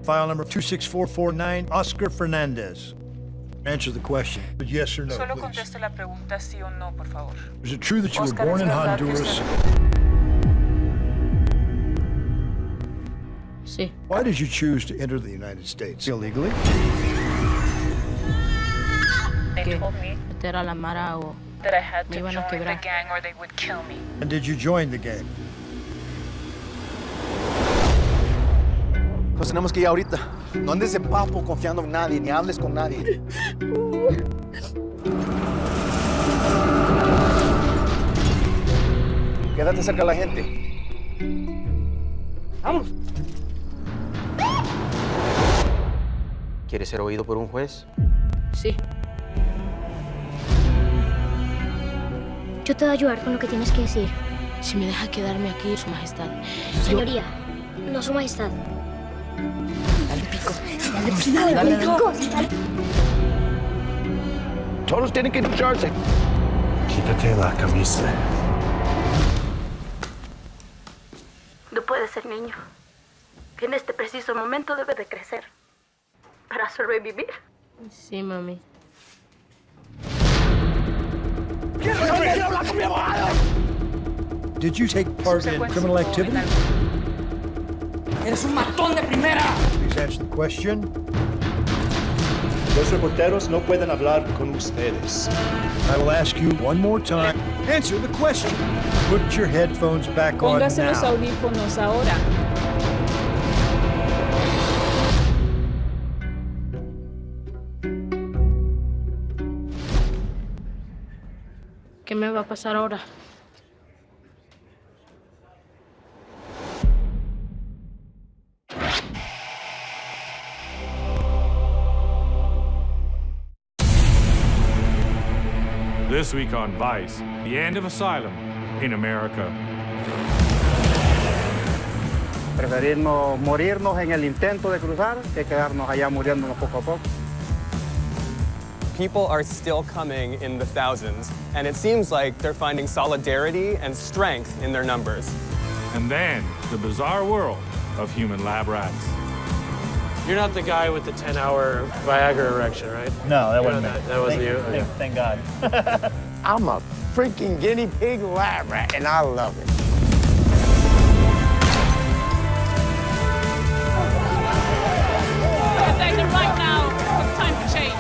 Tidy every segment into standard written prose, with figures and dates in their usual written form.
File number 26449, Oscar Fernandez. Answer the question, but yes or no, Solo please. conteste la pregunta sí o no, por favor. Is it true that you Oscar, were born ¿es in verdad que Honduras? Sí. Why did you choose to enter the United States illegally? They ¿Qué? told me Meter a la mara o that I had me to iban join a the quebrar. gang or they would kill me. And did you join the gang? Nos tenemos que ir ahorita. No andes de papo confiando en nadie, ni hables con nadie. Quédate cerca de la gente. ¡Vamos! ¿Quieres ser oído por un juez? Sí. Yo te voy a ayudar con lo que tienes que decir. Si me deja quedarme aquí, Su Majestad. Señoría, no Su Majestad. Dale pico. Dale pico. Todos tienen que ducharse. Quítate la camisa. No puede ser niño. En este preciso momento debe de crecer para sobrevivir. Sí, mami. ¡Quiero hablar con mi abogado! Did you take part in criminal activity? ¡Eres un matón de primera! Please answer the question. Los reporteros no pueden hablar con ustedes. I will ask you one more time. Answer the question. Put your headphones back on Póngase los now. audífonos ahora. ¿Qué me va a pasar ahora? This week on Vice, the end of asylum in America. Preferimos morirnos en el intento de cruzar que quedarnos allá muriéndonos poco a poco. People are still coming in the thousands, and it seems like they're finding solidarity and strength in their numbers. And then, the bizarre world of human lab rats. You're not the guy with the 10-hour Viagra erection, right? No, that wasn't me. That wasn't you? Okay. Thank God. I'm a freaking guinea pig lab rat, and I love it. Right now, it's time to change.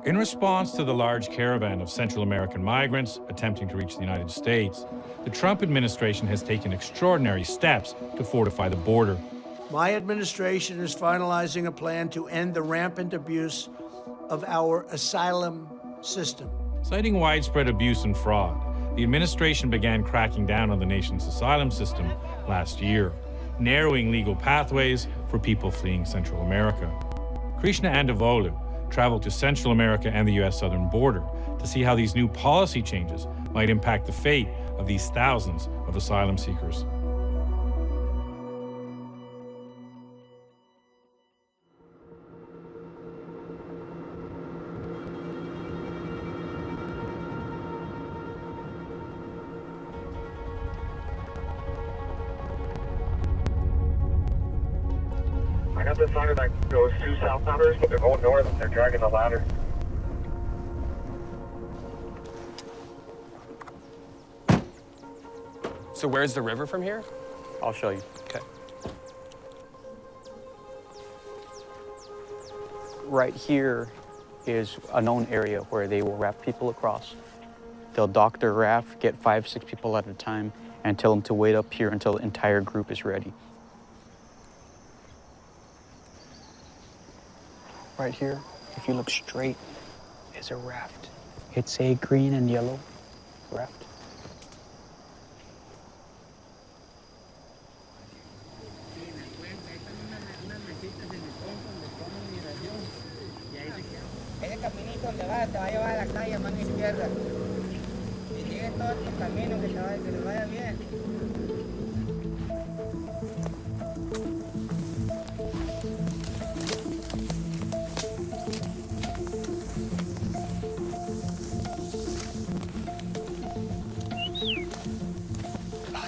In response to the large caravan of Central American migrants attempting to reach the United States, the Trump administration has taken extraordinary steps to fortify the border. My administration is finalizing a plan to end the rampant abuse of our asylum system. Citing widespread abuse and fraud, the administration began cracking down on the nation's asylum system last year, narrowing legal pathways for people fleeing Central America. Krishna Andavolu traveled to Central America and the U.S. southern border to see how these new policy changes might impact the fate of these thousands of asylum seekers. I got this ladder that goes 2 southbounders, but they're going north and they're dragging the ladder. So where's the river from here? I'll show you. Okay. Right here is a known area where they will raft people across. They'll dock their raft, get 5, 6 people at a time, and tell them to wait up here until the entire group is ready. Right here, if you look straight, is a raft. It's a green and yellow raft. Ese caminito donde va, te va a llevar a la calle, mano izquierda. Y sigue todo el camino que le vaya bien.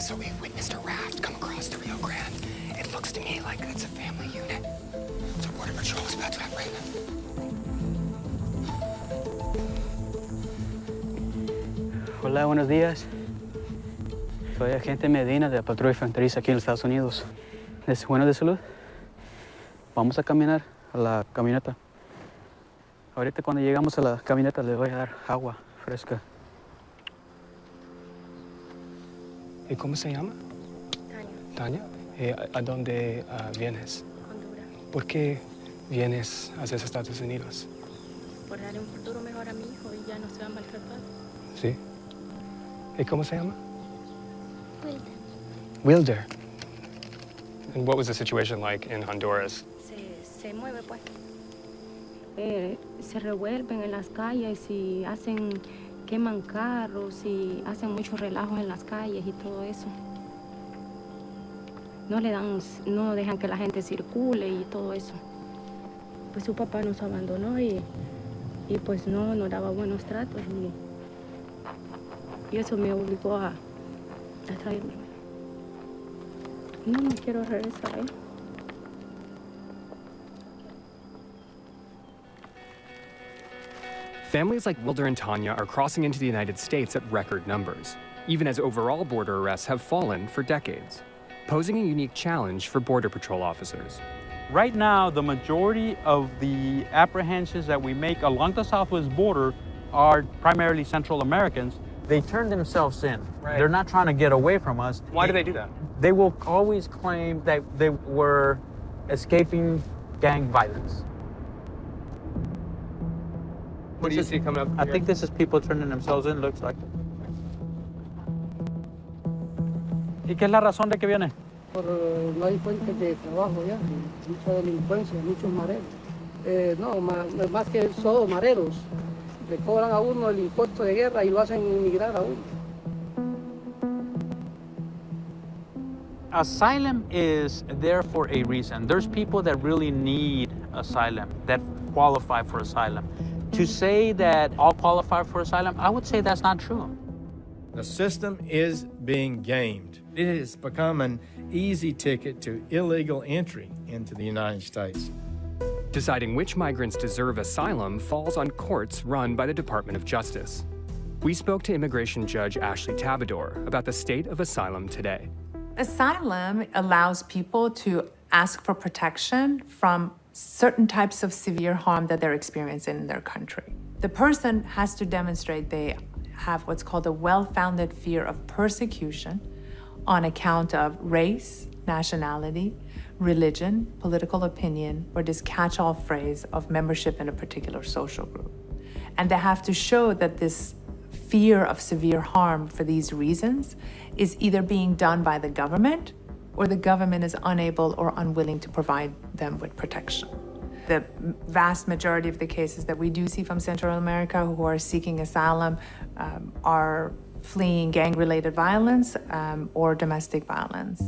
So we witnessed a raft come across the Rio Grande. It looks to me like it's a family unit. So Border Patrol is about to apprehend them. Hola, buenos días. Soy agente Medina de la patrulla fronteriza aquí en los Estados Unidos. ¿Es bueno de salud? Vamos a caminar a la camioneta. Ahorita cuando llegamos a la camioneta le voy a dar agua fresca. ¿Y cómo se llama? Tania. Tania. ¿A dónde vienes? Honduras. ¿Por qué vienes hacia Estados Unidos? Por darle un futuro mejor a mi hijo y ya no se va a maltratar. Sí. ¿Y cómo se llama? Wilder. Wilder. And what was the situation like in Honduras? Se mueve, pues. Se revuelven en las calles y queman carros y hacen muchos relajos en las calles y todo eso. No dejan que la gente circule y todo eso. Pues su papá nos abandonó y pues no nos daba buenos tratos y eso me obligó a traerme. No quiero regresar, ¿eh? Families like Wilder and Tanya are crossing into the United States at record numbers, even as overall border arrests have fallen for decades, posing a unique challenge for Border Patrol officers. Right now, the majority of the apprehensions that we make along the southwest border are primarily Central Americans. They turn themselves in. Right. They're not trying to get away from us. Why do they do that? They will always claim that they were escaping gang violence. What do you see coming up I here? think this is people turning themselves in, looks like. ¿Y qué es la razón de que viene? No hay fuentes de trabajo ya, mucha delincuencia, muchos mareros. No, más que solo mareros. Le cobran a uno el impuesto de guerra y lo hacen emigrar a uno. Asylum is there for a reason. There's people that really need asylum, that qualify for asylum. To say that all qualify for asylum, I would say that's not true. The system is being gamed. It has become an easy ticket to illegal entry into the United States. Deciding which migrants deserve asylum falls on courts run by the Department of Justice. We spoke to immigration judge Ashley Tabador about the state of asylum today. Asylum allows people to ask for protection from certain types of severe harm that they're experiencing in their country. The person has to demonstrate they have what's called a well-founded fear of persecution on account of race, nationality, religion, political opinion, or this catch-all phrase of membership in a particular social group. And they have to show that this fear of severe harm for these reasons is either being done by the government or the government is unable or unwilling to provide them with protection. The vast majority of the cases that we do see from Central America who are seeking asylum are fleeing gang-related violence or domestic violence.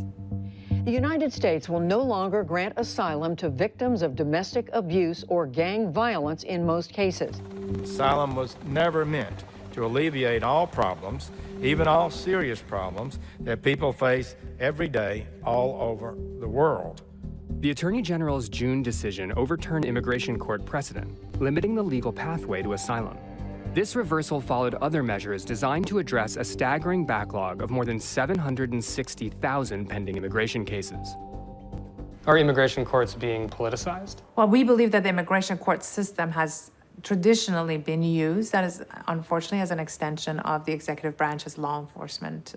The United States will no longer grant asylum to victims of domestic abuse or gang violence in most cases. Asylum was never meant to alleviate all problems, even all serious problems that people face every day all over the world. The Attorney General's June decision overturned immigration court precedent, limiting the legal pathway to asylum. This reversal followed other measures designed to address a staggering backlog of more than 760,000 pending immigration cases. Are immigration courts being politicized? Well, we believe that the immigration court system has traditionally been used, that is unfortunately as an extension of the executive branch's law enforcement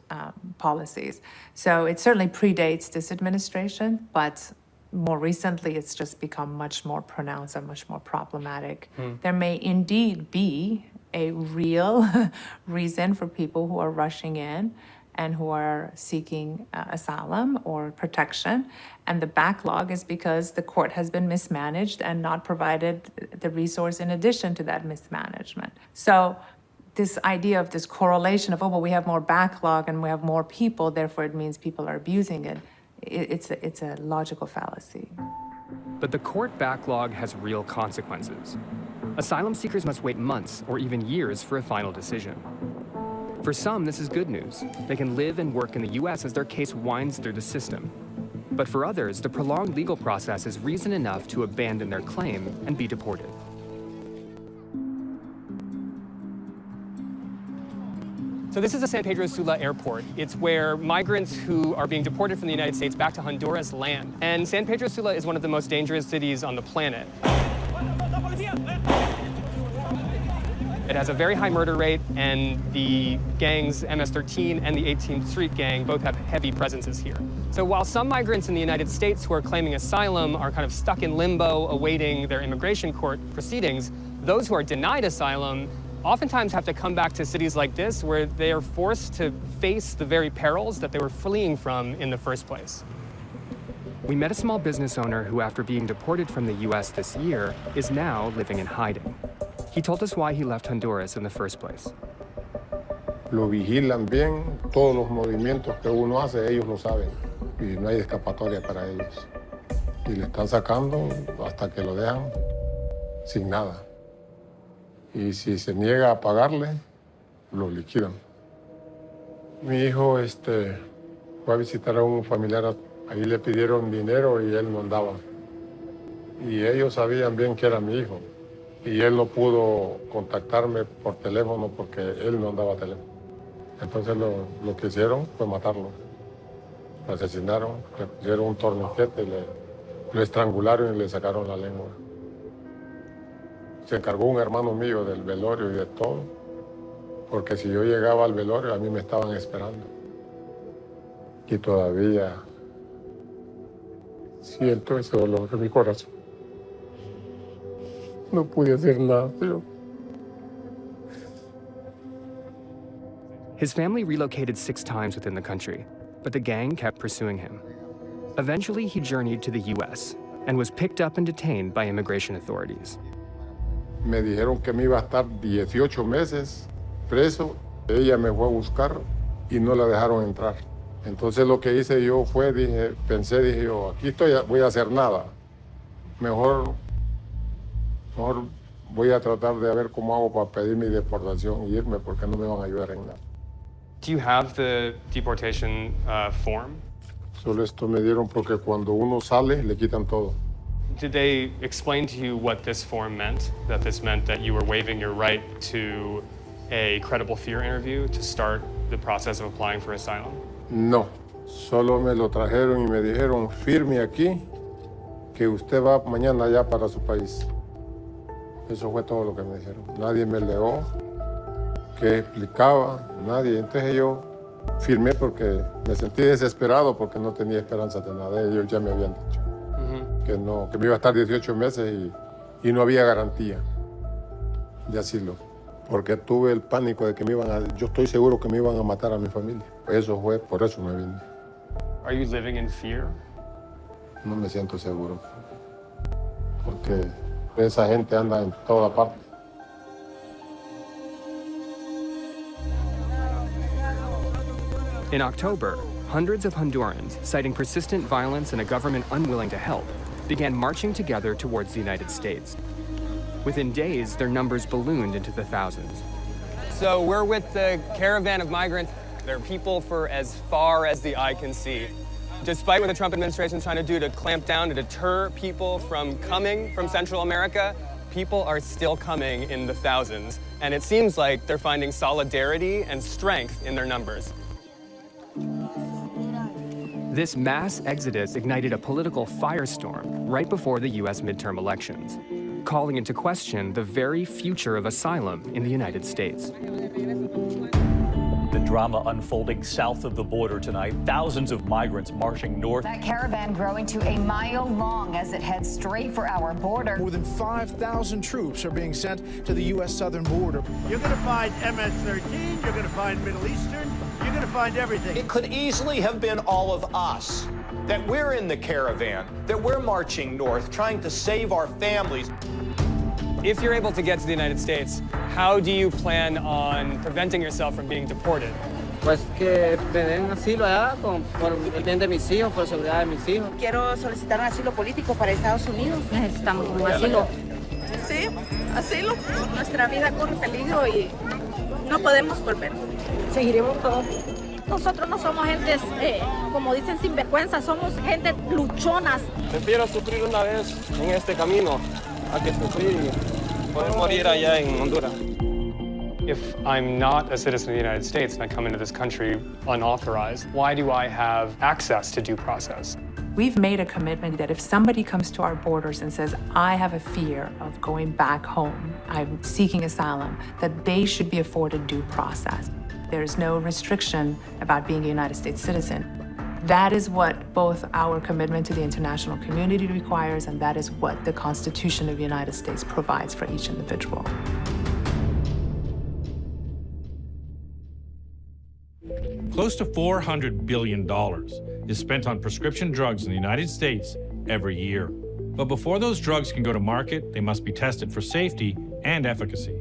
policies. So it certainly predates this administration, but more recently it's just become much more pronounced and much more problematic. There may indeed be a real reason for people who are rushing in and who are seeking asylum or protection. And the backlog is because the court has been mismanaged and not provided the resource in addition to that mismanagement. So this idea of this correlation of, oh, well, we have more backlog and we have more people, therefore it means people are abusing it, it's a logical fallacy. But the court backlog has real consequences. Asylum seekers must wait months or even years for a final decision. For some, this is good news. They can live and work in the US as their case winds through the system. But for others, the prolonged legal process is reason enough to abandon their claim and be deported. So this is the San Pedro Sula airport. It's where migrants who are being deported from the United States back to Honduras land. And San Pedro Sula is one of the most dangerous cities on the planet. It has a very high murder rate, and the gangs MS-13 and the 18th Street Gang both have heavy presences here. So while some migrants in the United States who are claiming asylum are kind of stuck in limbo awaiting their immigration court proceedings, those who are denied asylum oftentimes have to come back to cities like this where they are forced to face the very perils that they were fleeing from in the first place. We met a small business owner who, after being deported from the US this year, is now living in hiding. He told us why he left Honduras in the first place. Lo vigilan bien, todos los movimientos que uno hace, ellos lo saben. Y no hay escapatoria para ellos. Y le están sacando hasta que lo dejan sin nada. Y si se niega a pagarle, lo liquidan. Mi hijo fue a visitar a un familiar, ahí le pidieron dinero y él no andaba. Y ellos sabían bien que era mi hijo. Y él no pudo contactarme por teléfono porque él no andaba a teléfono. Entonces lo que hicieron fue matarlo. Lo asesinaron, le pusieron un torniquete, lo estrangularon y le sacaron la lengua. Se encargó un hermano mío del velorio y de todo, porque si yo llegaba al velorio, a mí me estaban esperando. Y todavía siento ese dolor en mi corazón. No pude hacer nada, pero... His family relocated 6 times within the country, but the gang kept pursuing him. Eventually, he journeyed to the US and was picked up and detained by immigration authorities. Me dijeron que me iba a estar 18 meses preso. Ella me fue a buscar y no la dejaron entrar. Entonces lo que hice yo fue, dije yo, aquí estoy, voy a hacer nada. Mejor voy a tratar de ver cómo hago para pedir mi deportación y irme porque no me van a ayudar en nada. Do you have the deportation form? Solo esto me dieron porque cuando uno sale le quitan todo. Did they explain to you what this form meant? That this meant that you were waiving your right to a credible fear interview to start the process of applying for asylum? No, solo me lo trajeron y me dijeron, firme aquí, que usted va mañana ya para su país. Eso fue todo lo que me dijeron. Nadie me leó, qué explicaba, nadie. Entonces yo firmé porque me sentí desesperado porque no tenía esperanza de nada. Ellos ya me habían dicho que no, que me iba a estar 18 meses y no había garantía de asilo. Porque tuve el pánico de que yo estoy seguro que me iban a matar a mi familia. Eso fue, por eso me vine. Are you living in fear? No me siento seguro. Porque esa gente anda en toda parte. In October, hundreds of Hondurans, citing persistent violence and a government unwilling to help, began marching together towards the United States. Within days, their numbers ballooned into the thousands. So we're with the caravan of migrants. There are people for as far as the eye can see. Despite what the Trump administration is trying to do to clamp down, to deter people from coming from Central America, people are still coming in the thousands. And it seems like they're finding solidarity and strength in their numbers. This mass exodus ignited a political firestorm right before the US midterm elections, calling into question the very future of asylum in the United States. The drama unfolding south of the border tonight. Thousands of migrants marching north. That caravan growing to a mile long as it heads straight for our border. More than 5,000 troops are being sent to the U.S. southern border. You're going to find MS-13, you're going to find Middle Eastern, you're going to find everything. It could easily have been all of us, that we're in the caravan, that we're marching north, trying to save our families. If you're able to get to the United States, how do you plan on preventing yourself from being deported? Pues que me den asilo allá por el bien de mis hijos, por seguridad de mis hijos. Quiero solicitar un asilo político para Estados Unidos. Necesitamos un asilo. Sí, asilo. Nuestra vida corre peligro y no podemos volver. Seguiremos todos. Nosotros no somos gentes, como dicen, sinvergüenza, somos gente luchonas. Prefiero sufrir una vez en este camino a que sufrir y poder morir allá en Honduras. If I'm not a citizen of the United States and I come into this country unauthorized, why do I have access to due process? We've made a commitment that if somebody comes to our borders and says, I have a fear of going back home, I'm seeking asylum, that they should be afforded due process. There's no restriction about being a United States citizen. That is what both our commitment to the international community requires, and that is what the Constitution of the United States provides for each individual. Close to $400 billion is spent on prescription drugs in the United States every year. But before those drugs can go to market, they must be tested for safety and efficacy.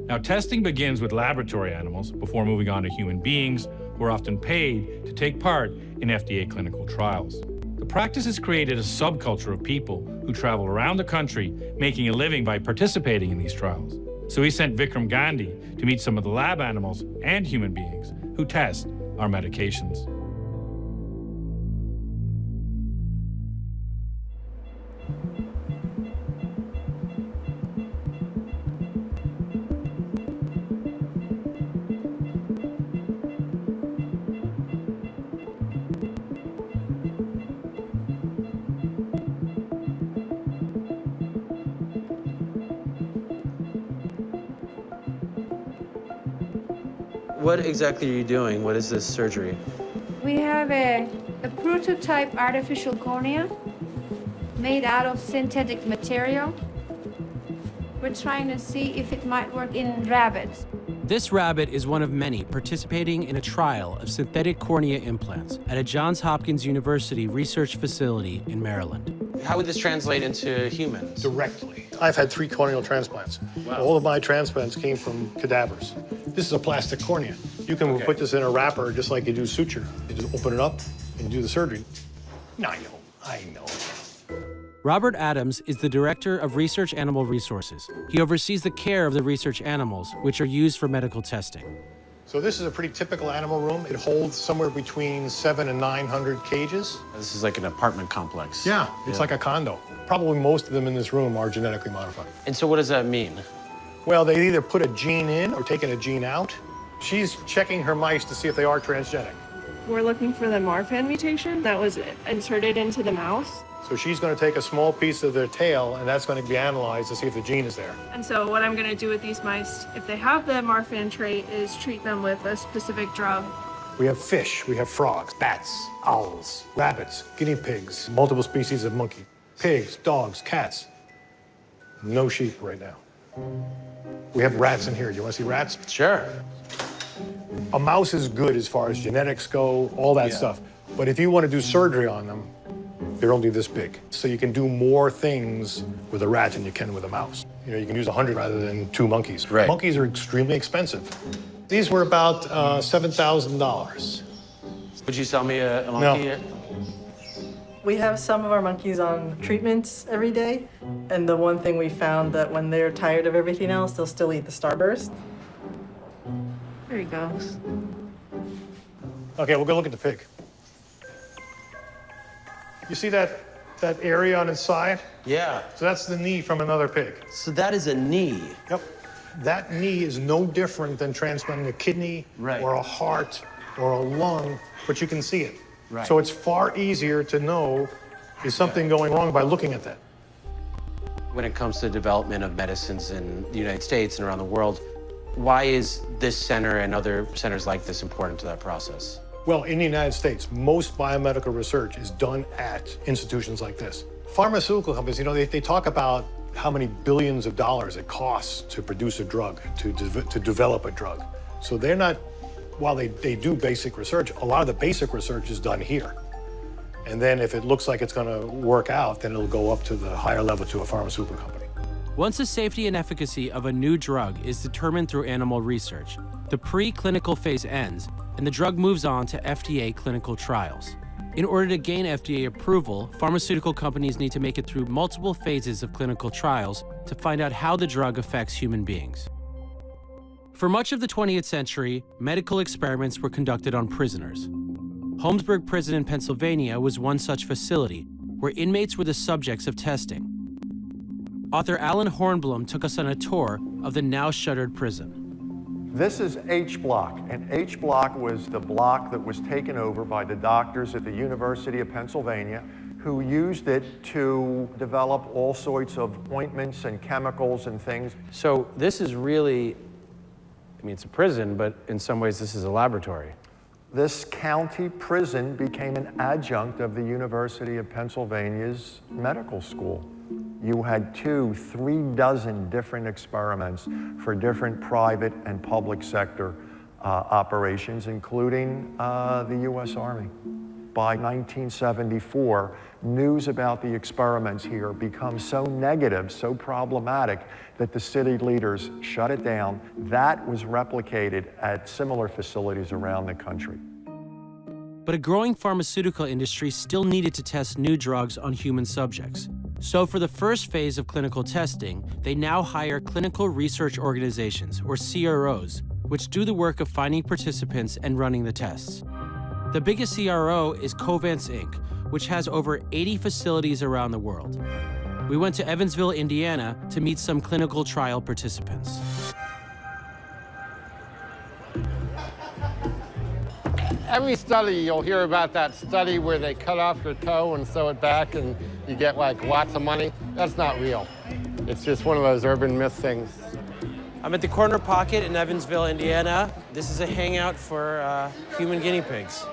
Now, testing begins with laboratory animals before moving on to human beings who are often paid to take part in FDA clinical trials. The practice has created a subculture of people who travel around the country making a living by participating in these trials. So we sent Vikram Gandhi to meet some of the lab animals and human beings who test our medications. What exactly are you doing? What is this surgery? We have a prototype artificial cornea made out of synthetic material. We're trying to see if it might work in rabbits. This rabbit is one of many participating in a trial of synthetic cornea implants at a Johns Hopkins University research facility in Maryland. How would this translate into humans? Directly. I've had 3 corneal transplants. Wow. All of my transplants came from cadavers. This is a plastic cornea. You can put this in a wrapper just like you do suture. You just open it up and do the surgery. I know. Robert Adams is the Director of Research Animal Resources. He oversees the care of the research animals, which are used for medical testing. So this is a pretty typical animal room. It holds somewhere between 700 and 900 cages. This is like an apartment complex. Yeah, it's like a condo. Probably most of them in this room are genetically modified. And so what does that mean? Well, they either put a gene in or taken a gene out. She's checking her mice to see if they are transgenic. We're looking for the Marfan mutation that was inserted into the mouse. So she's going to take a small piece of their tail, and that's going to be analyzed to see if the gene is there. And so what I'm going to do with these mice, if they have the Marfan trait, is treat them with a specific drug. We have fish, we have frogs, bats, owls, rabbits, guinea pigs, multiple species of monkey, pigs, dogs, cats. No sheep right now. We have rats in here. You want to see rats? Sure. A mouse is good as far as genetics go, all that stuff. But if you want to do surgery on them, they're only this big. So you can do more things with a rat than you can with a mouse. You know, you can use 100 rather than 2 monkeys. Right. Monkeys are extremely expensive. These were about $7,000. Would you sell me a monkey? No. We have some of our monkeys on treatments every day, and the one thing we found that when they're tired of everything else, they'll still eat the Starburst. There he goes. Okay, we'll go look at the pig. You see that area on its side? Yeah. So that's the knee from another pig. So that is a knee? Yep. That knee is no different than transplanting a kidney or a heart or a lung, but you can see it. Right. So it's far easier to know is something going wrong by looking at that. When it comes to development of medicines in the United States and around the world, why is this center and other centers like this important to that process? Well, in the United States, most biomedical research is done at institutions like this. Pharmaceutical companies, you know, they talk about how many billions of dollars it costs to produce a drug, to develop a drug. So they're not, while they do basic research, a lot of the basic research is done here. And then if it looks like it's going to work out, then it'll go up to the higher level to a pharmaceutical company. Once the safety and efficacy of a new drug is determined through animal research, the preclinical phase ends and the drug moves on to FDA clinical trials. In order to gain FDA approval, pharmaceutical companies need to make it through multiple phases of clinical trials to find out how the drug affects human beings. For much of the 20th century, medical experiments were conducted on prisoners. Holmesburg Prison in Pennsylvania was one such facility where inmates were the subjects of testing. Author Alan Hornblum took us on a tour of the now shuttered prison. This is H block, and H block was the block that was taken over by the doctors at the University of Pennsylvania who used it to develop all sorts of ointments and chemicals and things. So this is really, I mean, it's a prison, but in some ways this is a laboratory. This county prison became an adjunct of the University of Pennsylvania's medical school. You had 2-3 dozen different experiments for different private and public sector operations, including the U.S. Army. By 1974, news about the experiments here become so negative, so problematic, that the city leaders shut it down. That was replicated at similar facilities around the country. But a growing pharmaceutical industry still needed to test new drugs on human subjects. So for the first phase of clinical testing, they now hire clinical research organizations, or CROs, which do the work of finding participants and running the tests. The biggest CRO is Covance Inc., which has over 80 facilities around the world. We went to Evansville, Indiana, to meet some clinical trial participants. Every study, you'll hear about that study where they cut off your toe and sew it back and you get like lots of money. That's not real. It's just one of those urban myth things. I'm at the Corner Pocket in Evansville, Indiana. This is a hangout for human guinea pigs.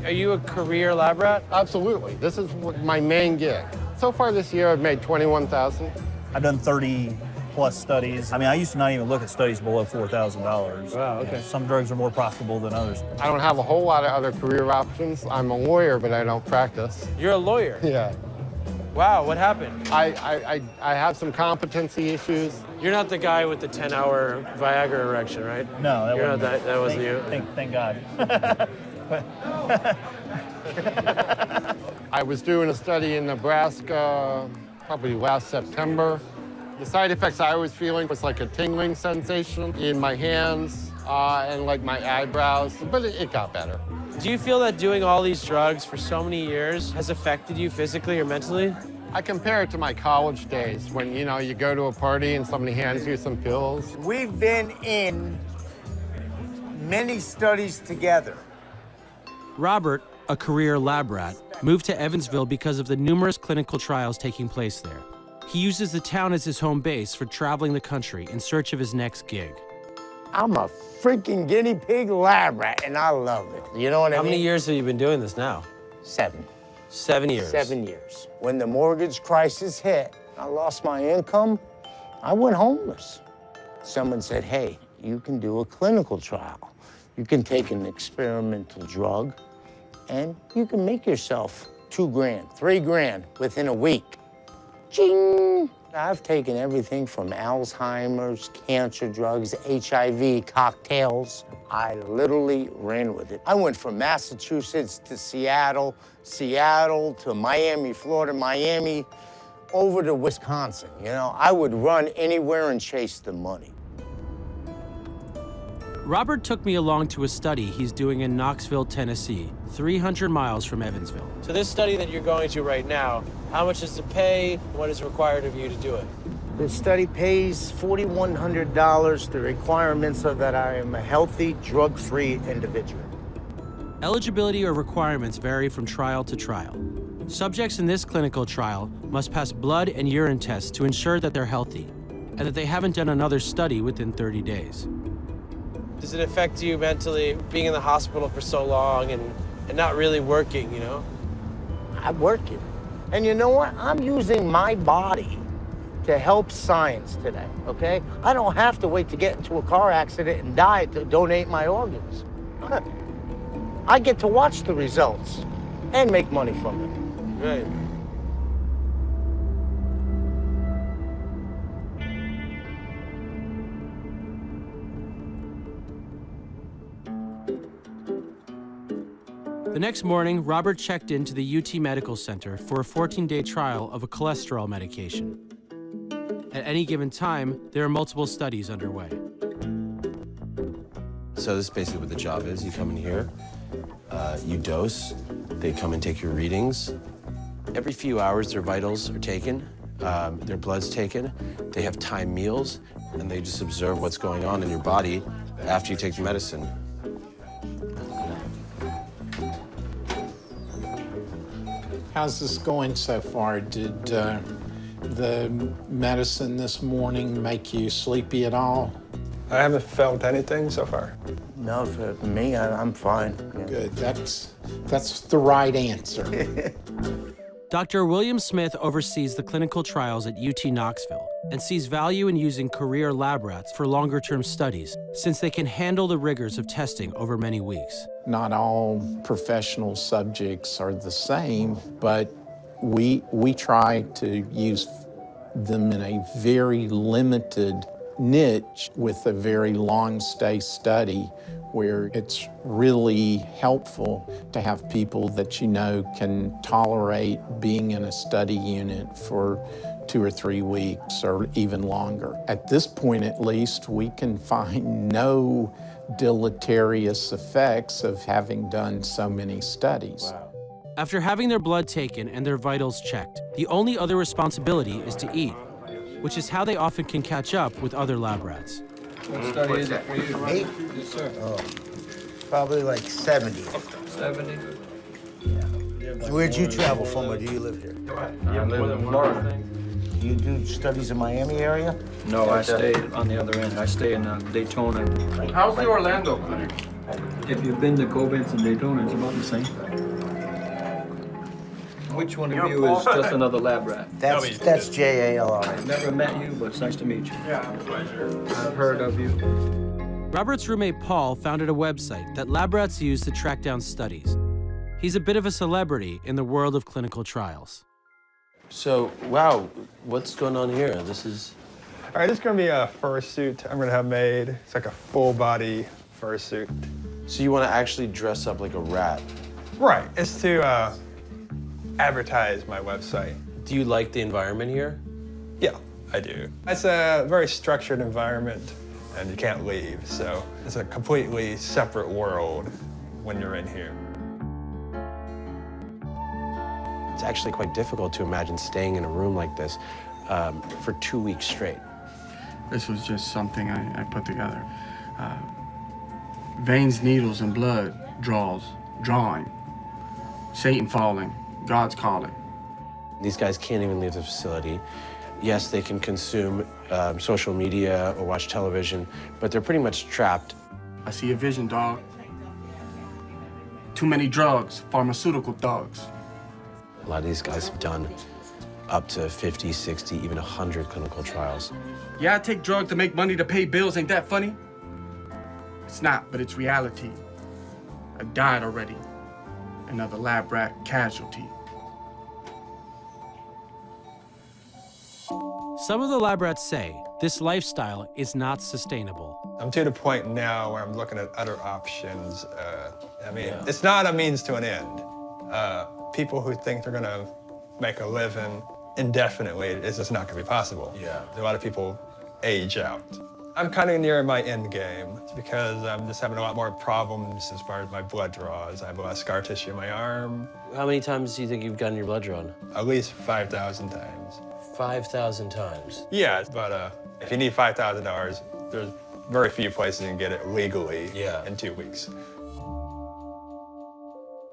Are you a career lab rat? Absolutely. This is my main gig. So far this year, I've made $21,000. I've done 30+ studies. I mean, I used to not even look at studies below $4,000. Wow, okay. You know, some drugs are more profitable than others. I don't have a whole lot of other career options. I'm a lawyer, but I don't practice. You're a lawyer? Yeah. Wow, what happened? I have some competency issues. You're not the guy with the 10-hour Viagra erection, right? No, that wasn't me. That wasn't you. Thank God. I was doing a study in Nebraska probably last September. The side effects I was feeling was like a tingling sensation in my hands and like my eyebrows, but it got better. Do you feel that doing all these drugs for so many years has affected you physically or mentally? I compare it to my college days when, you know, you go to a party and somebody hands you some pills. We've been in many studies together. Robert, a career lab rat, moved to Evansville because of the numerous clinical trials taking place there. He uses the town as his home base for traveling the country in search of his next gig. I'm a freaking guinea pig lab rat, and I love it. You know what I mean? How many years have you been doing this now? 7. 7 years? 7 years. When the mortgage crisis hit, I lost my income, I went homeless. Someone said, hey, you can do a clinical trial. You can take an experimental drug, and you can make yourself $2 grand, $3 grand within a week. Ching! I've taken everything from Alzheimer's, cancer drugs, HIV, cocktails. I literally ran with it. I went from Massachusetts to Seattle, Seattle to Miami, Florida, Miami, over to Wisconsin. You know, I would run anywhere and chase the money. Robert took me along to a study he's doing in Knoxville, Tennessee, 300 miles from Evansville. So this study that you're going to right now, how much is to pay? What is required of you to do it? The study pays $4,100. The requirements are that I am a healthy, drug-free individual. Eligibility or requirements vary from trial to trial. Subjects in this clinical trial must pass blood and urine tests to ensure that they're healthy and that they haven't done another study within 30 days. Does it affect you mentally, being in the hospital for so long and not really working, you know? I'm working. And you know what? I'm using my body to help science today, okay? I don't have to wait to get into a car accident and die to donate my organs. I get to watch the results and make money from it. Right. The next morning, Robert checked into the UT Medical Center for a 14-day trial of a cholesterol medication. At any given time, there are multiple studies underway. So this is basically what the job is. You come in here, you dose, they come and take your readings. Every few hours, their vitals are taken, their blood's taken, they have timed meals, and they just observe what's going on in your body after you take the medicine. How's this going so far? Did the medicine this morning make you sleepy at all? I haven't felt anything so far. No, for me, I'm fine. Yeah. Good, that's the right answer. Dr. William Smith oversees the clinical trials at UT Knoxville and sees value in using career lab rats for longer-term studies, since they can handle the rigors of testing over many weeks. Not all professional subjects are the same, but we try to use them in a very limited niche with a very long stay study where it's really helpful to have people that you know can tolerate being in a study unit for 2 or 3 weeks or even longer. At this point, at least, we can find no deleterious effects of having done so many studies. Wow. After having their blood taken and their vitals checked, the only other responsibility is to eat, which is how they often can catch up with other lab rats. What study is it for you? Me? Yes, sir. Oh, probably like 70. 70? So where'd you travel from, or do you live here? I live in Florida. You do studies in Miami area? No, I stay on the other end. I stay in Daytona. How's the Orlando clinic? If you've been to Koblenz and Daytona, it's about the same. Which one of you is just another lab rat? That's JALR. I've never met you, but it's nice to meet you. Yeah, pleasure. I've heard of you. Robert's roommate Paul founded a website that lab rats use to track down studies. He's a bit of a celebrity in the world of clinical trials. So, wow, what's going on here? This is... All right, this is gonna be a fursuit I'm gonna have made. It's like a full body fursuit. So you want to actually dress up like a rat? Right, it's to advertise my website. Do you like the environment here? Yeah, I do. It's a very structured environment and you can't leave, so it's a completely separate world when you're in here. It's actually quite difficult to imagine staying in a room like this for 2 weeks straight. This was just something I put together. Veins, needles, and blood, drawing. Satan falling, God's calling. These guys can't even leave the facility. Yes, they can consume social media or watch television, but they're pretty much trapped. I see a vision, dog. Too many drugs, pharmaceutical thugs. A lot of these guys have done up to 50, 60, even 100 clinical trials. Yeah, I take drugs to make money to pay bills. Ain't that funny? It's not, but it's reality. I died already. Another lab rat casualty. Some of the lab rats say this lifestyle is not sustainable. I'm to the point now where I'm looking at other options. It's not a means to an end. People who think they're gonna make a living indefinitely, it's just not gonna be possible. Yeah. A lot of people age out. I'm kind of near my end game because I'm just having a lot more problems as far as my blood draws. I have a lot of scar tissue in my arm. How many times do you think you've gotten your blood drawn? At least 5,000 times. 5,000 times? Yeah, but if you need $5,000, there's very few places you can get it legally in 2 weeks.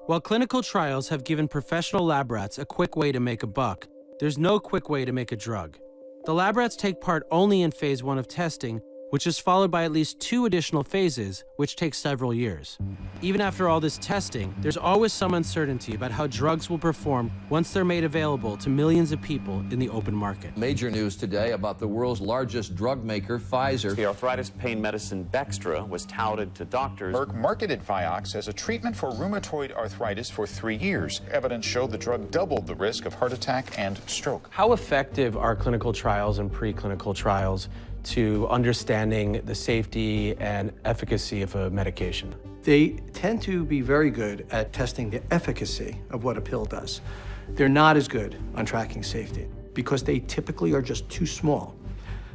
While clinical trials have given professional lab rats a quick way to make a buck, there's no quick way to make a drug. The lab rats take part only in phase 1 of testing, which is followed by at least 2 additional phases, which take several years. Even after all this testing, there's always some uncertainty about how drugs will perform once they're made available to millions of people in the open market. Major news today about the world's largest drug maker, Pfizer. The arthritis pain medicine Bextra was touted to doctors. Merck marketed Vioxx as a treatment for rheumatoid arthritis for 3 years. Evidence showed the drug doubled the risk of heart attack and stroke. How effective are clinical trials and preclinical trials to understanding the safety and efficacy of a medication? They tend to be very good at testing the efficacy of what a pill does. They're not as good on tracking safety because they typically are just too small.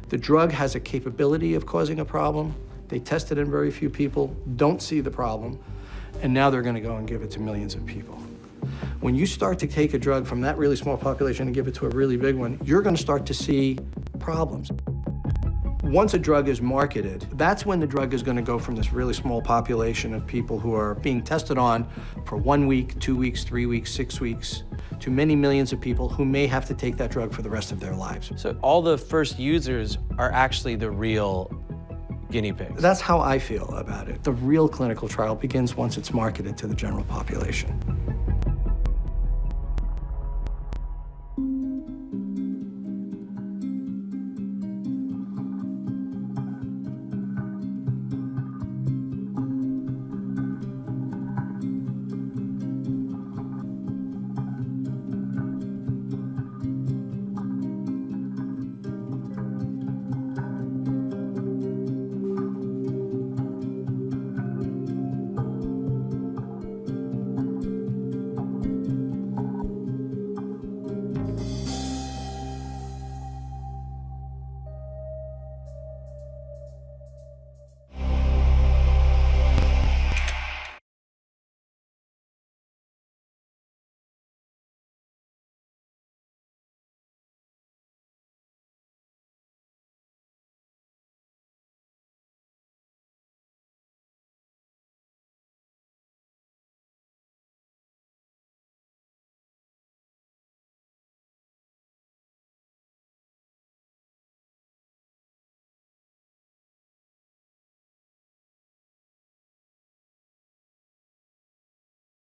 The drug has a capability of causing a problem. They test it in very few people, don't see the problem, and now they're going to go and give it to millions of people. When you start to take a drug from that really small population and give it to a really big one, you're going to start to see problems. Once a drug is marketed, that's when the drug is going to go from this really small population of people who are being tested on for 1 week, 2 weeks, 3 weeks, 6 weeks, to many millions of people who may have to take that drug for the rest of their lives. So all the first users are actually the real guinea pigs. That's how I feel about it. The real clinical trial begins once it's marketed to the general population.